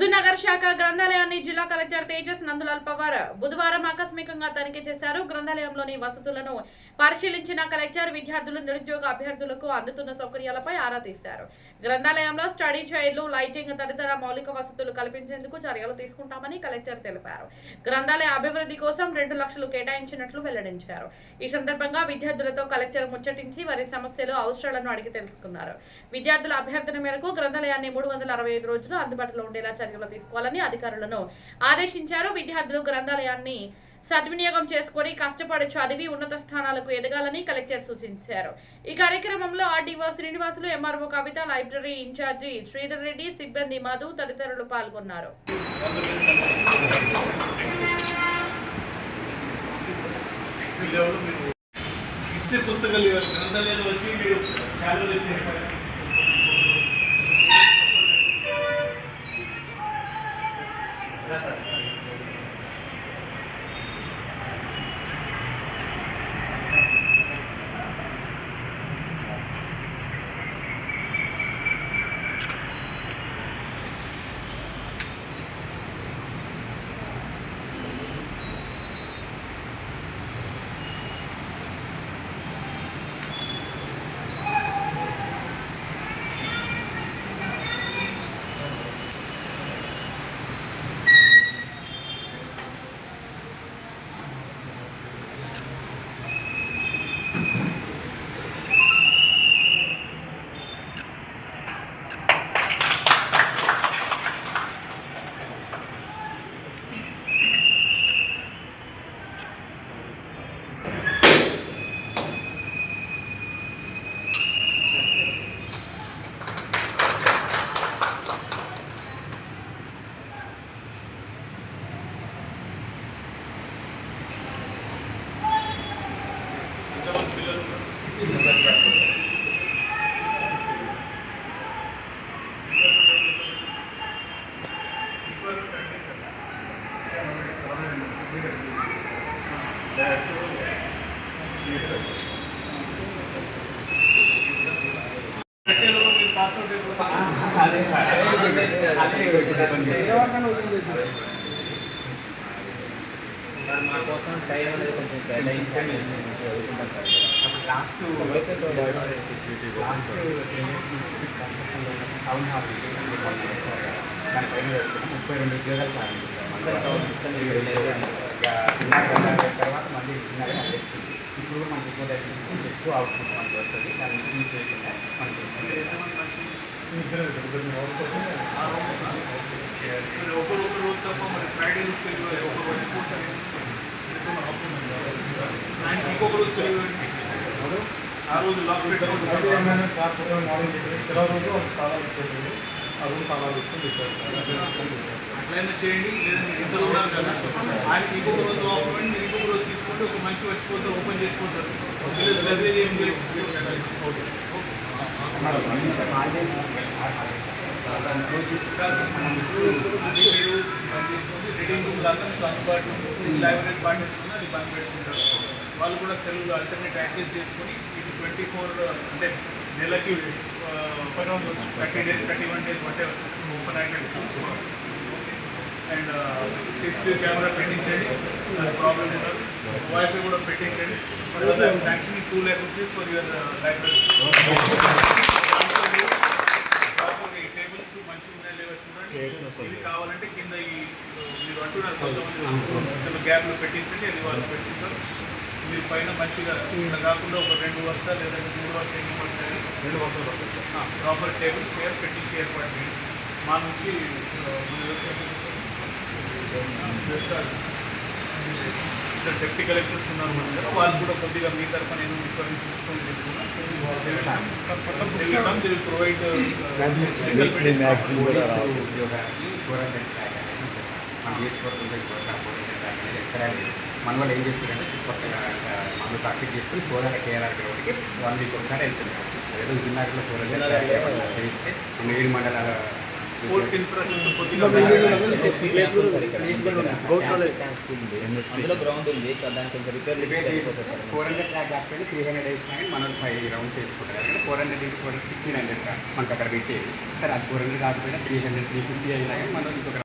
హుజూర్నగర్ శాఖ గ్రంథాలయాన్ని జిల్లా కలెక్టర్ తేజస్ నందులాల్ పవార్ బుధవారం ఆకస్మికంగా తనిఖీ చేశారు. గ్రంథాలయంలోని వసతులను పరిశీలించిన కలెక్టర్ విద్యార్థులు, నిరుద్యోగ అభ్యర్థులకు అందుతున్న సౌకర్యాలపై ఆరా తీశారు. గ్రంథాలయంలో స్టడీ చైర్లు, లైటింగ్ తదితర మౌలిక వసతులు కల్పించేందుకు చర్యలు తీసుకుంటామని కలెక్టర్ తెలిపారు. గ్రంథాలయ అభివృద్ధి కోసం 2 లక్షలు కేటాయించినట్లు వెల్లడించారు. ఈ సందర్భంగా విద్యార్థులతో కలెక్టర్ ముచ్చటించి వారి సమస్యలు, అవసరాలను అడిగి తెలుసుకున్నారు. విద్యార్థుల అభ్యర్థన మేరకు గ్రంథాలయాన్ని 365 రోజులు అందుబాటులో ఉండేలా చర్యలు తీసుకోవాలని అధికారులను ఆదేశించారు. విద్యార్థులు గ్రంథాలయాన్ని సద్వినియోగం చేసుకుని కష్టపడి చదివి ఉన్నత స్థానాలకు ఎదగాలని కలెక్టర్ సూచించారు. ఈ కార్యక్రమంలో ఆర్డీఓ శ్రీనివాసులు, ఎంఆర్ఓ కవిత, లైబ్రరీ ఇన్ఛార్జి శ్రీధర్ రెడ్డి, సిబ్బంది మధు తదితరులు పాల్గొన్నారు. పుస్తకాలు గ్రంథాలయాలు వచ్చి మా కోసం టైం అనేది కొంచెం కేటాయించుకొని చదువుకుంటాం సార్. లాస్ట్ టౌన్ హాల్ దానిపైన 32 ఉద్యోగాలు తర్వాత మళ్ళీ చిన్నగా నడుస్తుంది. ఇప్పుడు మనకి ఎక్కువ అవుట్పుట్ మనకి వస్తుంది. దాన్ని మిషన్ చేయకుండా మనకి ఒకరు రోజు తప్ప మరి ఫ్రైడే ఒకరు వచ్చిపోతారు. ఆయనకి ఇంకొక రోజు సెలవు ఆ రోజు లాక్ పెట్టుకోండి. అట్లయినా చేయండి. లేదంటే ఇద్దరు ఉన్నారు కదా, ఆయనకి ఇంకొక రోజు ఆఫ్ ఇవ్వండి. మీరు ఇంకొక రోజు తీసుకుంటే ఒక మనిషి వచ్చిపోతారు, ఓపెన్ చేసుకుంటారు. చదివేది ఏం చేస్తుంది అది మీరు పని చేసుకుంటే రీడింగ్ రూమ్ లాగా మీకు అందుబాటులో లైబ్రరీ పాటిస్తున్నా అది పని పెట్టుకుంటారు. వాళ్ళు కూడా సెలవులు ఆల్టర్నేట్ యాక్టివ్ చేసుకొని ఇది 24 అంటే నెలకి 30 days 31 days బట్టే open activities. And CCTV camera పెట్టించండి, అది ప్రాబ్లం ఉండదు. వైఫై కూడా పెట్టించండి. Sanction 2 lakh rupees for your library. Tables మంచిగా ఉన్నాయి లేవో చూడండి. ఇవి కావాలంటే కింద ఈ మీరు అంటున్నారు కొంతమంది గ్యాప్లో పెట్టించండి, అది వాళ్ళు పెట్టించారు. మీరు పైన మంచిగా ఇలా కాకుండా ఒక 2 వరుసలు లేదా 3 వరుసలు ఎన్ని పడతాయి, 2 వరుసలు పడతాయి. ప్రాపర్ టేబుల్ చైర్ పెట్టించి ఏర్పాటు చేయండి. మా నుంచి డిప్యూటీ కలెక్టర్స్ ఉన్నారు మన దగ్గర, వాళ్ళు కూడా కొద్దిగా మీ తరఫున నేను ఇక్కడ చూసుకొని చెప్తున్నాను. ప్రొవైడ్ మన వాళ్ళు ఏం చేస్తారంటే చుట్టుపక్కల మనకు ప్రాక్టీస్ చేసుకుని 400 KRR ఒకటికి 1 week ఒకసారి వెళ్తున్నాం. ఏదో హుజూర్నగర్లో 400 చేస్తే 7 మండలాల స్పోర్ట్స్ ఇన్ఫ్రాస్ట్రక్చర్ కొద్దిగా అందులో గ్రౌండ్ ఉంది దానికి కొంచెం రిపేర్ 400 ట్రాక్ కాకపోతే 300 వేసినా కానీ మనం 5 రౌండ్స్ వేసుకుంటారు కాబట్టి 400 ఇంటూ 400 1600 సార్ మనకు అక్కడ పెట్టేది సార్ అది 400 కాకపోయినా 300 350 అయినా కానీ మనం ఇంకొక